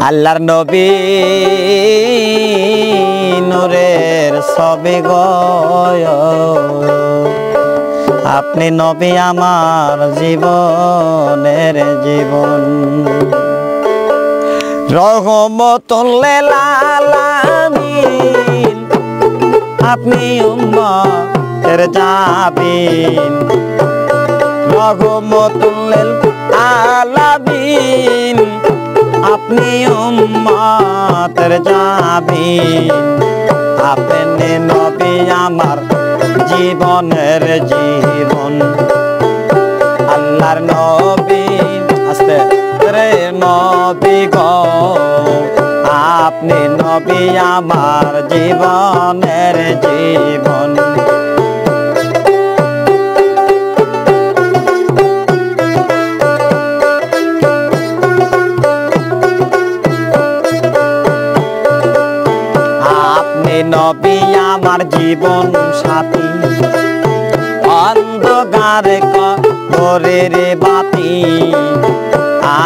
আল্লাহর নবী নূরের ছবি গো আপনি নবী আমার জীবনের জীবন রহমতুল লিল আলামিন আপনি উম্মতের জাবিন রহমতুল লিল আলামিন আপনি উম্মতের জাবিন আপনি নবী আমার জীবনের জীবন আল্লাহর নবী আস্তে রে নবী গো আপনি নবী আমার জীবনের জীবন নবী আমার জীবন সাথী অন্ধকারে ঘরের বাতি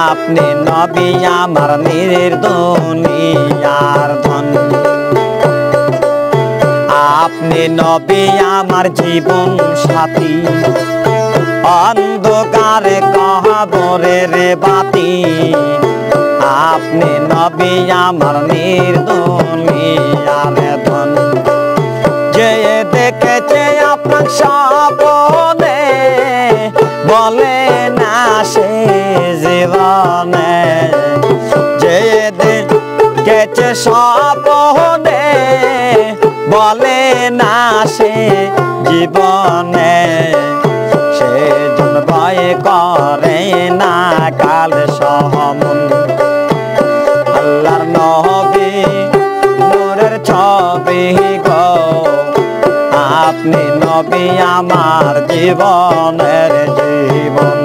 আপনি নবী আমার নির্দনিয়ার ধন আপনি নবী আমার জীবন সাথী অন্ধকারে কবরের বাতি আপনি নবী আমার নির্দনিয়ার ধন যে দেখেছে আপনার স্বপ্নে বলে না সে জীবনে যে দেখেছে স্বপ্নে বলে না সে জীবনে সে জন ভয় করে না কাল সহমন আল্লাহর নবী নূরের ছবি গো আপনি নবী আমার জীবনের জীবন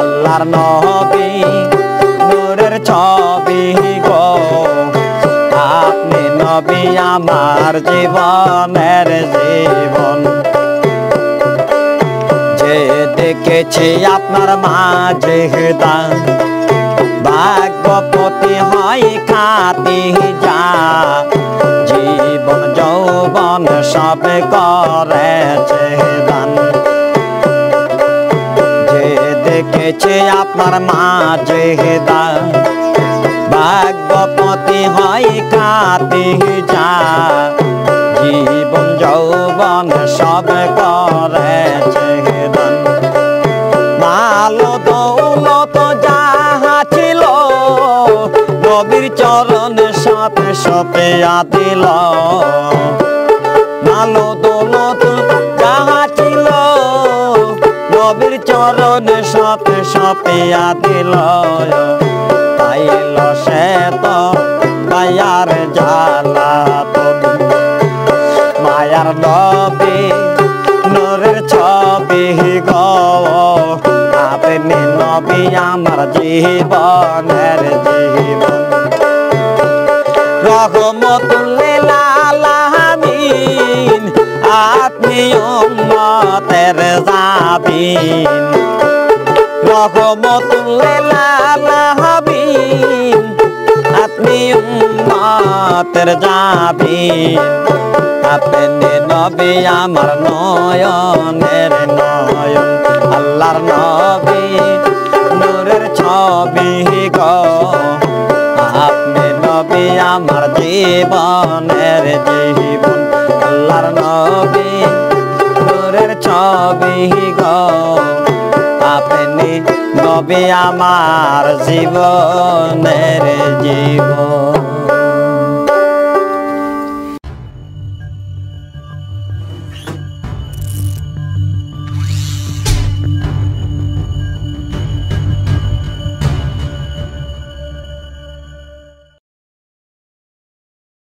আল্লাহর নবী নূরের ছবি গো আপনি নবী আমার জীবনের জীবন যে দেখেছি আপনার মাঝে দান ভাগ্যপতি হয় খাতি যা জীবন যৌবন সব করেছে দান যে দেখেছে আপনার মাঝে দান ভাগ্যপতি হয় খাতি যা জীবন যৌবন সব করেছে দান মালো দৌলত যাহা ছিল নবীর চরণ সাথে সাথে দিল মালো দৌলত যাহা ছিল নবীর চরণ সাথে সাথে দিল পাইল সে তো মায়ার জ্বালাতন মায়ার নবী নূরের ছবি গো আপনি নবী আমার জীবনের জীবন রহমতুল লিল আলামিন আপনি উম্মতের জাবিন রহমতুল লিল আলামিন আপনি উম্মতের জাবিন আপনি নবী আমার নয়নের নয়ন আল্লাহর নবী নূরের ছবি গো আপনি নবী আমার জীবনের জীবন আল্লাহর নবী নূরের ছবি গো আপনি নবী আমার জীবনের জীবন।